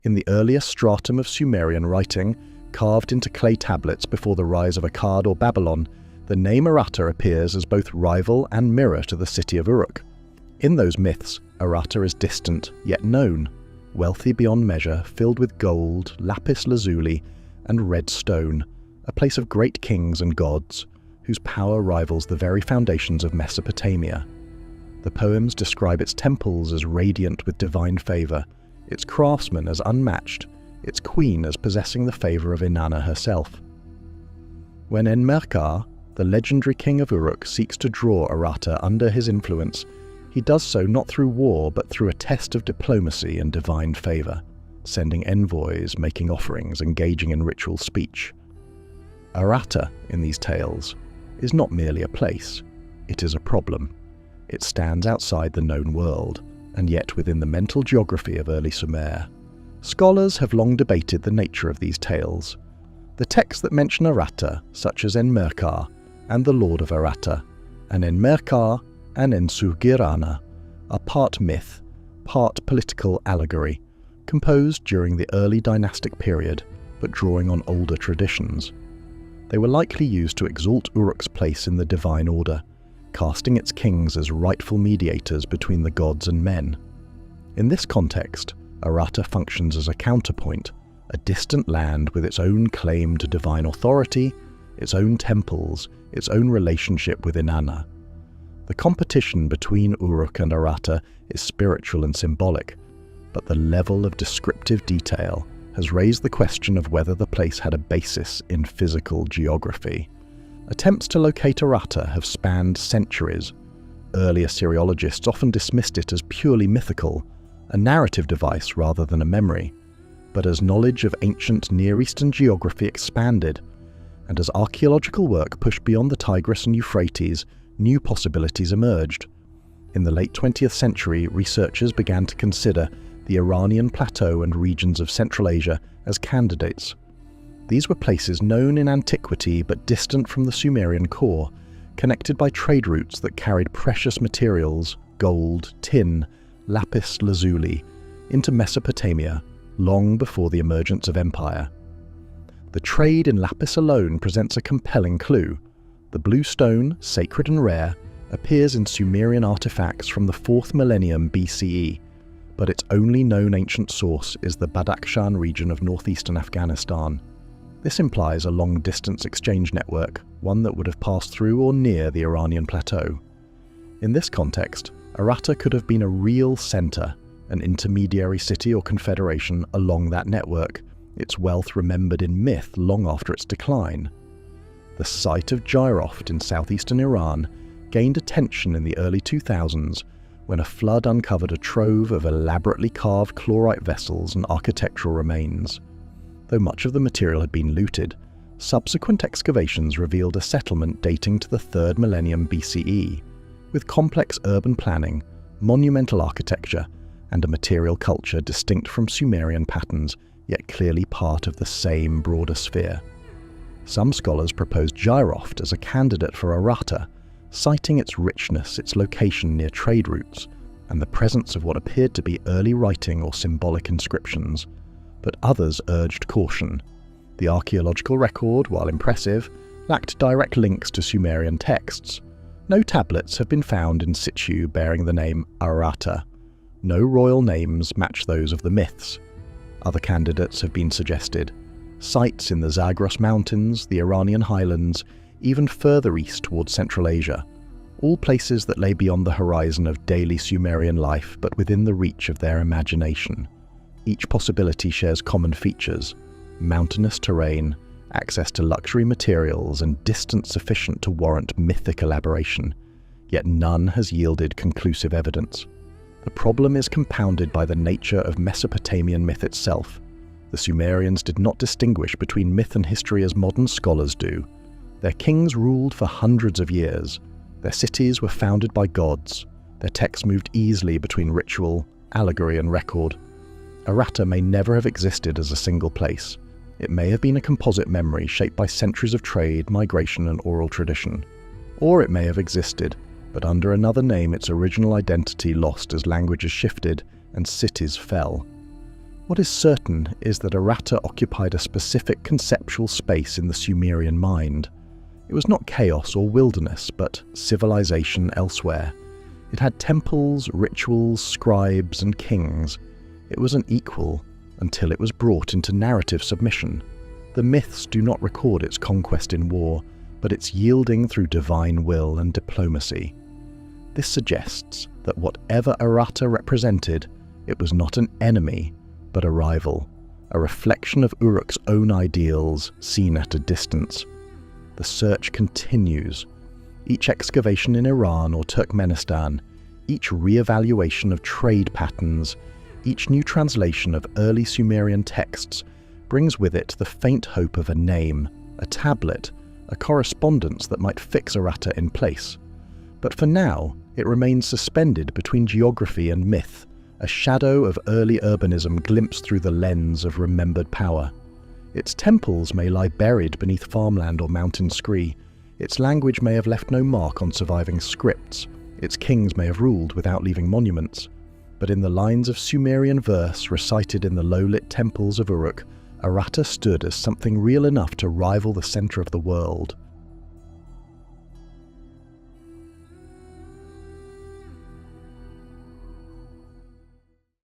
In the earliest stratum of Sumerian writing, carved into clay tablets before the rise of Akkad or Babylon, the name Aratta appears as both rival and mirror to the city of Uruk. In those myths, Aratta is distant, yet known, wealthy beyond measure, filled with gold, lapis lazuli, and red stone, a place of great kings and gods, whose power rivals the very foundations of Mesopotamia. The poems describe its temples as radiant with divine favour, its craftsmen as unmatched, its queen as possessing the favour of Inanna herself. When Enmerkar, the legendary king of Uruk, seeks to draw Aratta under his influence, he does so not through war but through a test of diplomacy and divine favour, sending envoys, making offerings, engaging in ritual speech. Aratta, in these tales, is not merely a place, it is a problem. It stands outside the known world, and yet within the mental geography of early Sumer. Scholars have long debated the nature of these tales. The texts that mention Aratta, such as Enmerkar and the Lord of Aratta, and Enmerkar and Ensugirana, are part myth, part political allegory, composed during the early dynastic period, but drawing on older traditions. They were likely used to exalt Uruk's place in the divine order, casting its kings as rightful mediators between the gods and men. In this context, Aratta functions as a counterpoint, a distant land with its own claim to divine authority, its own temples, its own relationship with Inanna. The competition between Uruk and Aratta is spiritual and symbolic, but the level of descriptive detail has raised the question of whether the place had a basis in physical geography. Attempts to locate Aratta have spanned centuries. Early Assyriologists often dismissed it as purely mythical, a narrative device rather than a memory. But as knowledge of ancient Near Eastern geography expanded, and as archaeological work pushed beyond the Tigris and Euphrates, new possibilities emerged. In the late 20th century, researchers began to consider the Iranian plateau and regions of Central Asia as candidates. These were places known in antiquity but distant from the Sumerian core, connected by trade routes that carried precious materials, gold, tin, lapis lazuli, into Mesopotamia long before the emergence of empire. The trade in lapis alone presents a compelling clue. The blue stone, sacred and rare, appears in Sumerian artifacts from the 4th millennium BCE, but its only known ancient source is the Badakhshan region of northeastern Afghanistan. This implies a long-distance exchange network, one that would have passed through or near the Iranian plateau. In this context, Aratta could have been a real centre, an intermediary city or confederation along that network, its wealth remembered in myth long after its decline. The site of Jairoft in southeastern Iran gained attention in the early 2000s when a flood uncovered a trove of elaborately carved chlorite vessels and architectural remains. Though much of the material had been looted, subsequent excavations revealed a settlement dating to the 3rd millennium BCE, with complex urban planning, monumental architecture, and a material culture distinct from Sumerian patterns, yet clearly part of the same broader sphere. Some scholars propose Jairoft as a candidate for Aratta, citing its richness, its location near trade routes, and the presence of what appeared to be early writing or symbolic inscriptions. But others urged caution. The archaeological record, while impressive, lacked direct links to Sumerian texts. No tablets have been found in situ bearing the name Aratta. No royal names match those of the myths. Other candidates have been suggested. Sites in the Zagros Mountains, the Iranian highlands, even further east towards Central Asia. All places that lay beyond the horizon of daily Sumerian life but within the reach of their imagination. Each possibility shares common features: mountainous terrain, access to luxury materials, and distance sufficient to warrant mythic elaboration. Yet none has yielded conclusive evidence. The problem is compounded by the nature of Mesopotamian myth itself. The Sumerians did not distinguish between myth and history as modern scholars do. Their kings ruled for hundreds of years. Their cities were founded by gods. Their texts moved easily between ritual, allegory, and record. Aratta may never have existed as a single place. It may have been a composite memory shaped by centuries of trade, migration, and oral tradition. Or it may have existed, but under another name its original identity lost as languages shifted and cities fell. What is certain is that Aratta occupied a specific conceptual space in the Sumerian mind. It was not chaos or wilderness, but civilization elsewhere. It had temples, rituals, scribes, and kings. It was an equal until it was brought into narrative submission. The myths do not record its conquest in war, but its yielding through divine will and diplomacy. This suggests that whatever Aratta represented, it was not an enemy, but a rival, a reflection of Uruk's own ideals seen at a distance. The search continues. Each excavation in Iran or Turkmenistan, each re-evaluation of trade patterns, each new translation of early Sumerian texts brings with it the faint hope of a name, a tablet, a correspondence that might fix Aratta in place. But for now, it remains suspended between geography and myth, a shadow of early urbanism glimpsed through the lens of remembered power. Its temples may lie buried beneath farmland or mountain scree. Its language may have left no mark on surviving scripts. Its kings may have ruled without leaving monuments. But in the lines of Sumerian verse recited in the low-lit temples of Uruk, Aratta stood as something real enough to rival the center of the world.